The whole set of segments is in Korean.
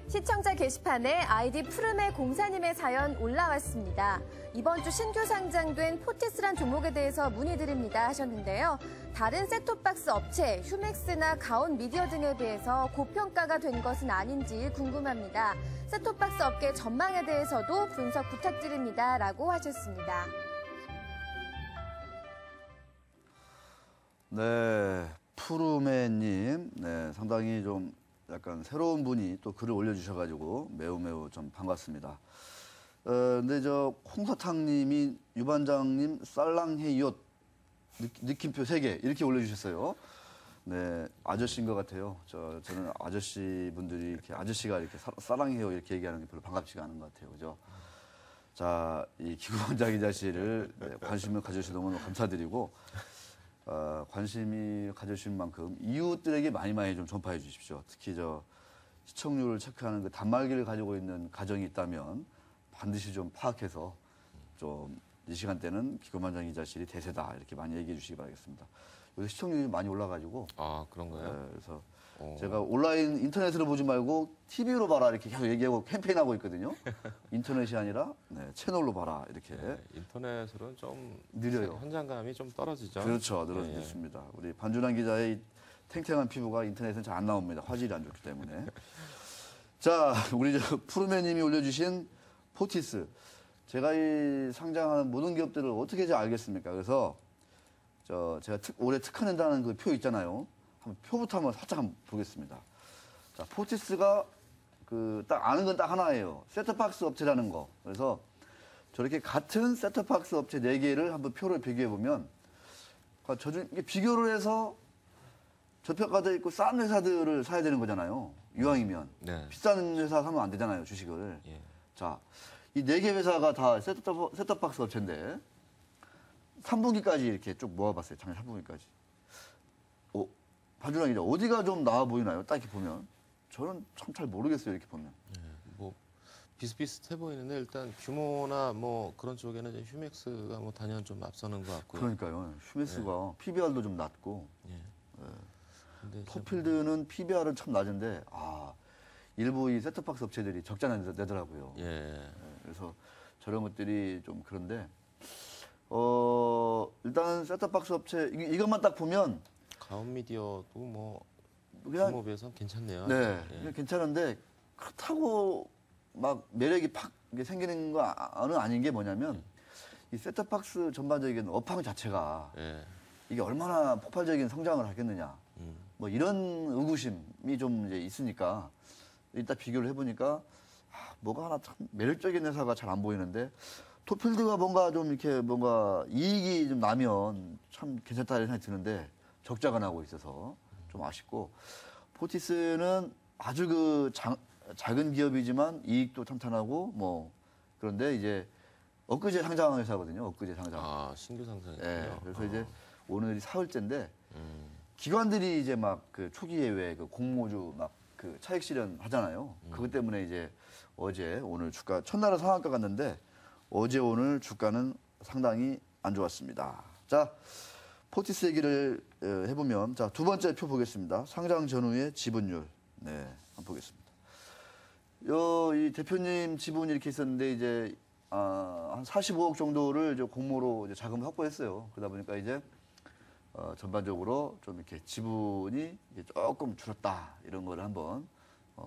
시청자 게시판에 아이디 푸름의 공사님의 사연 올라왔습니다. 이번 주 신규 상장된 포티스란 종목에 대해서 문의드립니다 하셨는데요. 다른 셋톱박스 업체, 휴맥스나 가온 미디어 등에 비해서 고평가가 된 것은 아닌지 궁금합니다. 셋톱박스 업계 전망에 대해서도 분석 부탁드립니다 라고 하셨습니다. 네, 푸르메님, 네, 상당히 좀 약간 새로운 분이 또 글을 올려주셔가지고 매우 좀 반갑습니다. 근데 홍사탕님이 유반장님 쌀랑해이옷 느낌표 3개 이렇게 올려주셨어요. 네, 아저씨인 것 같아요. 저는 아저씨 분들이 이렇게 아저씨가 이렇게 쌀랑해요 이렇게 얘기하는 게 별로 반갑지가 않은 것 같아요, 그죠? 자, 이 기구원장 기자실을 네, 관심을 가져주셔서 너무 감사드리고. 관심이 가져주신 만큼 이웃들에게 많이 좀 전파해 주십시오. 특히 시청률을 체크하는 그 단말기를 가지고 있는 가정이 있다면 반드시 좀 파악해서 좀 이 시간대는 기고만장 기자실이 대세다 이렇게 많이 얘기해 주시기 바라겠습니다. 요새 시청률이 많이 올라가지고. 아, 그런가요? 네, 그래서 제가 온라인 인터넷으로 보지 말고 TV로 봐라 이렇게 계속 얘기하고 캠페인하고 있거든요. 인터넷이 아니라 네, 채널로 봐라 이렇게. 네, 인터넷으로는 좀 느려요. 현장감이 좀 떨어지죠. 그렇죠. 늘어졌습니다. 우리 반준환 기자의 탱탱한 피부가 인터넷은 잘 안 나옵니다. 화질이 안 좋기 때문에. 자, 우리 푸르메님이 올려주신 포티스. 제가 이 상장하는 모든 기업들을 어떻게 잘 알겠습니까? 그래서 제가 올해 특화낸다는 그 표 있잖아요. 표부터 한번 살짝 보겠습니다. 자, 포티스가 딱 아는 건 딱 하나예요. 셋톱박스 업체라는 거. 그래서 저렇게 같은 셋톱박스 업체 4개를 한번 표를 비교해보면, 이게 비교를 해서 저평가돼 있고 싼 회사들을 사야 되는 거잖아요. 이왕이면. 네. 비싼 회사 사면 안 되잖아요, 주식을. 예. 자, 이 4개 회사가 다 셋톱박스 업체인데, 3분기까지 이렇게 쭉 모아봤어요. 작년 3분기까지. 반준환 기자, 어디가 좀 나아 보이나요? 딱 이렇게 보면. 저는 참 잘 모르겠어요, 이렇게 보면. 네, 뭐 비슷비슷해 보이는데 일단 규모나 뭐 그런 쪽에는 이제 휴맥스가 뭐 단연 좀 앞서는 것 같고요. 그러니까요. 휴메스가 PBR도 좀 낮고. 예. 근데 터필드는 PBR은 참 낮은데, 일부 이 셋톱박스 업체들이 적자 내더라고요. 예. 그래서 저런 것들이 좀 그런데, 일단 셋톱박스 업체, 이것만 딱 보면, 가온 미디어도 뭐 그냥, 규모 비해서는 괜찮네요. 네, 예. 괜찮은데, 그렇다고 막 매력이 팍 생기는 거는 아닌 게 뭐냐면, 이 셋톱박스 전반적인 업황 자체가, 예. 이게 얼마나 폭발적인 성장을 하겠느냐. 뭐 이런 의구심이 좀 이제 있으니까 이따 비교를 해보니까 뭐가 하나 참 매력적인 회사가 잘 안 보이는데 토필드가 뭔가 좀 이렇게 뭔가 이익이 좀 나면 참 괜찮다 이런 생각이 드는데 적자가 나고 있어서 좀 아쉽고 포티스는 아주 작은 기업이지만 이익도 탄탄하고 뭐 그런데 이제 엊그제 상장한 회사거든요. 엊그제 상장. 신규 상장이군요. 네, 그래서 이제 오늘이 사흘째인데 기관들이 이제 막 그 초기에 왜 그 공모주 막 그 차익 실현 하잖아요. 그것 때문에 이제 어제 오늘 주가 첫날은 상한가 갔는데 어제 오늘 주가는 상당히 안 좋았습니다. 자, 포티스 얘기를 해보면 자, 두 번째 표 보겠습니다. 상장 전후의 지분율. 네, 한번 보겠습니다. 이 대표님 지분이 이렇게 있었는데 이제 한 45억 정도를 이제 공모로 이제 자금을 확보했어요. 그러다 보니까 이제 전반적으로 좀 이렇게 지분이 이제 조금 줄었다 이런 거를 한번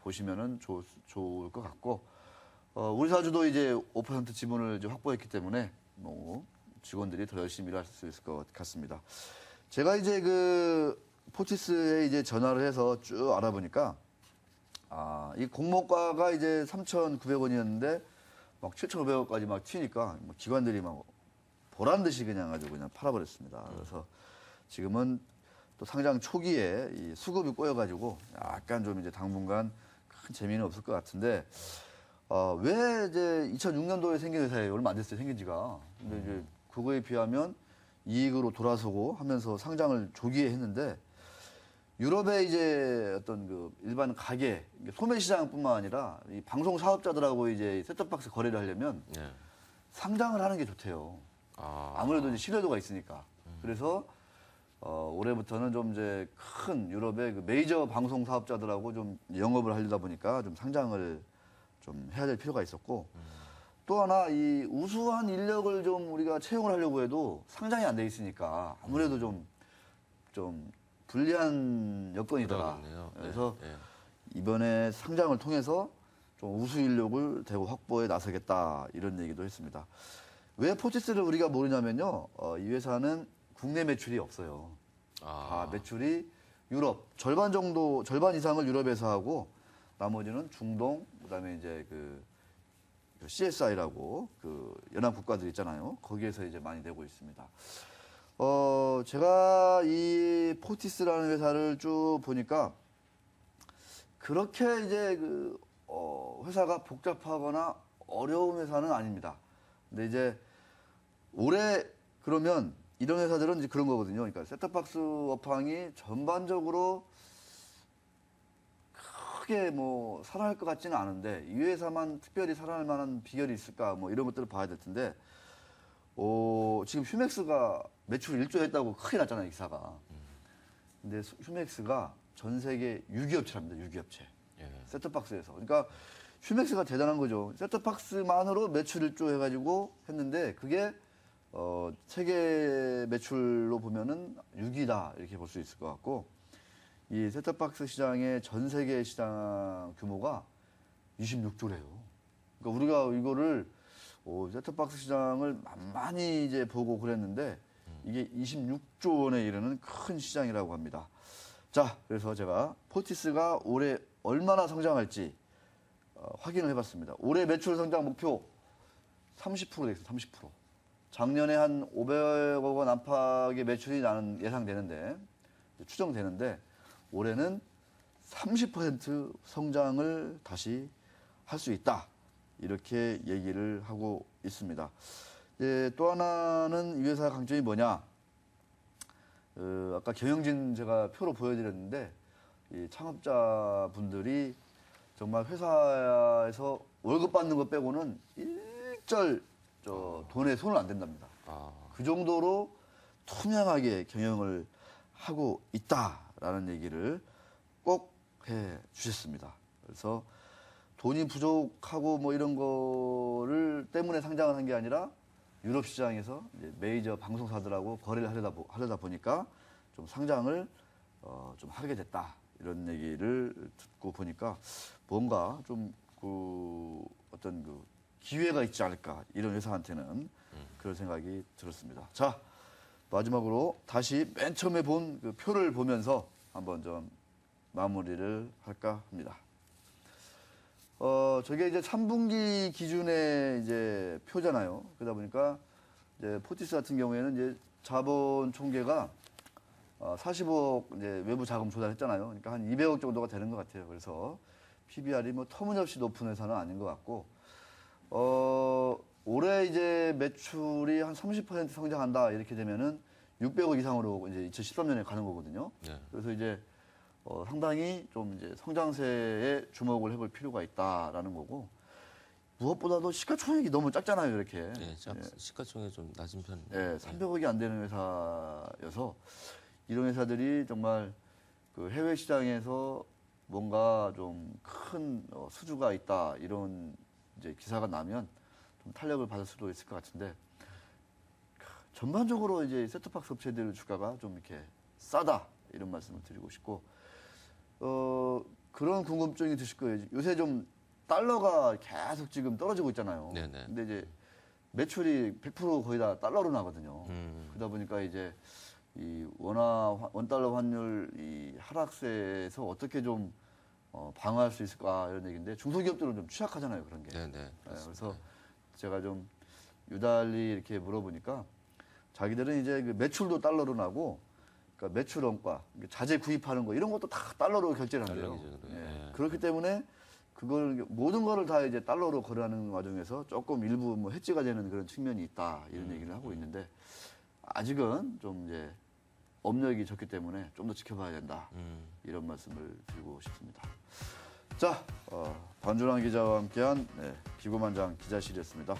보시면은 좋을 것 같고 우리 사주도 이제 5% 지분을 이제 확보했기 때문에 뭐 직원들이 더 열심히 일할 수 있을 것 같습니다. 제가 이제 그 포티스에 이제 전화를 해서 쭉 알아보니까 이 공모가가 이제 3,900원이었는데 막 7,500원까지 막 튀니까 뭐 기관들이 막 보란 듯이 그냥 아주 그냥 팔아버렸습니다. 그래서 지금은 또 상장 초기에 이 수급이 꼬여가지고 약간 좀 이제 당분간 큰 재미는 없을 것 같은데 왜 이제 2006년도에 생긴 회사예요? 얼마 안 됐어요, 생긴 지가. 근데 이제 그거에 비하면 이익으로 돌아서고 하면서 상장을 조기에 했는데 유럽의 이제 어떤 그 일반 가게, 소매 시장뿐만 아니라 이 방송 사업자들하고 이제 셋톱박스 거래를 하려면 예. 상장을 하는 게 좋대요. 아무래도 이제 신뢰도가 있으니까. 그래서 올해부터는 좀 이제 큰 유럽의 그 메이저 방송 사업자들하고 좀 영업을 하려다 보니까 좀 상장을 좀 해야 될 필요가 있었고 또 하나 이 우수한 인력을 좀 우리가 채용을 하려고 해도 상장이 안 돼 있으니까 아무래도 좀 불리한 여건이더라. 그러겠네요. 그래서 예. 이번에 상장을 통해서 좀 우수 인력을 대거 확보에 나서겠다 이런 얘기도 했습니다. 왜 포티스를 우리가 모르냐면요. 이 회사는 국내 매출이 없어요. 다 매출이 유럽 절반 이상을 유럽에서 하고 나머지는 중동 그다음에 이제 그 CSI라고 그 연합 국가들 있잖아요. 거기에서 이제 많이 내고 있습니다. 제가 이 포티스라는 회사를 쭉 보니까 그렇게 이제 회사가 복잡하거나 어려운 회사는 아닙니다. 근데 이제 올해 그러면 이런 회사들은 이제 그런 거거든요. 그러니까 셋톱박스 업황이 전반적으로 크게 뭐 살아날 것 같지는 않은데 이 회사만 특별히 살아날 만한 비결이 있을까 뭐 이런 것들을 봐야 될 텐데 지금 휴맥스가 매출 1조 했다고 크게 났잖아요, 기사가. 근데 휴맥스가 전 세계 6위업체랍니다, 6위업체. 예. 셋톱박스에서. 그러니까 휴맥스가 대단한 거죠. 셋톱박스만으로 매출 1조 해가지고 했는데 그게 세계 매출로 보면은 6위다 이렇게 볼 수 있을 것 같고 이 셋톱박스 시장의 전 세계 시장 규모가 26조래요. 그러니까 우리가 이거를 셋톱박스 시장을 만만히 이제 보고 그랬는데 이게 26조 원에 이르는 큰 시장이라고 합니다. 자, 그래서 제가 포티스가 올해 얼마나 성장할지 확인을 해봤습니다. 올해 매출 성장 목표 30% 되겠어요. 30%. 작년에 한 500억 원 안팎의 매출이 나는 예상되는데 추정되는데 올해는 30% 성장을 다시 할 수 있다. 이렇게 얘기를 하고 있습니다. 또 하나는 이 회사 강점이 뭐냐? 아까 경영진 제가 표로 보여드렸는데 이 창업자분들이 정말 회사에서 월급 받는 것 빼고는 일절 돈에 손을 안 댄답니다. 그 정도로 투명하게 경영을 하고 있다라는 얘기를 꼭 해 주셨습니다. 그래서 돈이 부족하고 뭐 이런 거를 때문에 상장을 한 게 아니라 유럽 시장에서 이제 메이저 방송사들하고 거래를 하려다 보니까 좀 상장을 좀 하게 됐다. 이런 얘기를 듣고 보니까 뭔가 좀 어떤 기회가 있지 않을까. 이런 회사한테는 그런 생각이 들었습니다. 자, 마지막으로 다시 맨 처음에 본 그 표를 보면서 한번 좀 마무리를 할까 합니다. 저게 이제 3분기 기준의 이제 표잖아요. 그러다 보니까 이제 포티스 같은 경우에는 이제 자본 총계가 45억 이제 외부 자금 조달했잖아요. 그러니까 한 200억 정도가 되는 것 같아요. 그래서 PBR이 뭐 터무니없이 높은 회사는 아닌 것 같고, 올해 이제 매출이 한 30% 성장한다 이렇게 되면은 600억 이상으로 이제 2013년에 가는 거거든요. 네. 그래서 이제 상당히 좀 이제 성장세에 주목을 해볼 필요가 있다라는 거고 무엇보다도 시가총액이 너무 작잖아요, 이렇게. 예, 시가총액이 좀 낮은 편. 예, 300억이 안 되는 회사여서 이런 회사들이 정말 그 해외 시장에서 뭔가 좀 큰 수주가 있다 이런 이제 기사가 나면 좀 탄력을 받을 수도 있을 것 같은데 전반적으로 이제 셋톱박스 업체들 주가가 좀 이렇게 싸다 이런 말씀을 드리고 싶고 그런 궁금증이 드실 거예요. 요새 좀 달러가 계속 지금 떨어지고 있잖아요. 네네. 근데 이제 매출이 100% 거의 다 달러로 나거든요. 그러다 보니까 이제 이 원달러 환율 이 하락세에서 어떻게 좀 방어할 수 있을까 이런 얘기인데 중소기업들은 좀 취약하잖아요, 그런 게. 네네. 그래서 제가 좀 유달리 이렇게 물어보니까 자기들은 이제 그 매출도 달러로 나고 그러니까 매출 원가, 자재 구입하는 거 이런 것도 다 달러로 결제를 한대요. 예. 그렇기 때문에 그걸 모든 거를 다 이제 달러로 거래하는 과정에서 조금 일부 뭐 해지가 되는 그런 측면이 있다 이런 얘기를 하고 있는데 아직은 좀 이제 업력이 적기 때문에 좀 더 지켜봐야 된다. 이런 말씀을 드리고 싶습니다. 자, 반준환 기자와 함께한 기고만장 기자실이었습니다.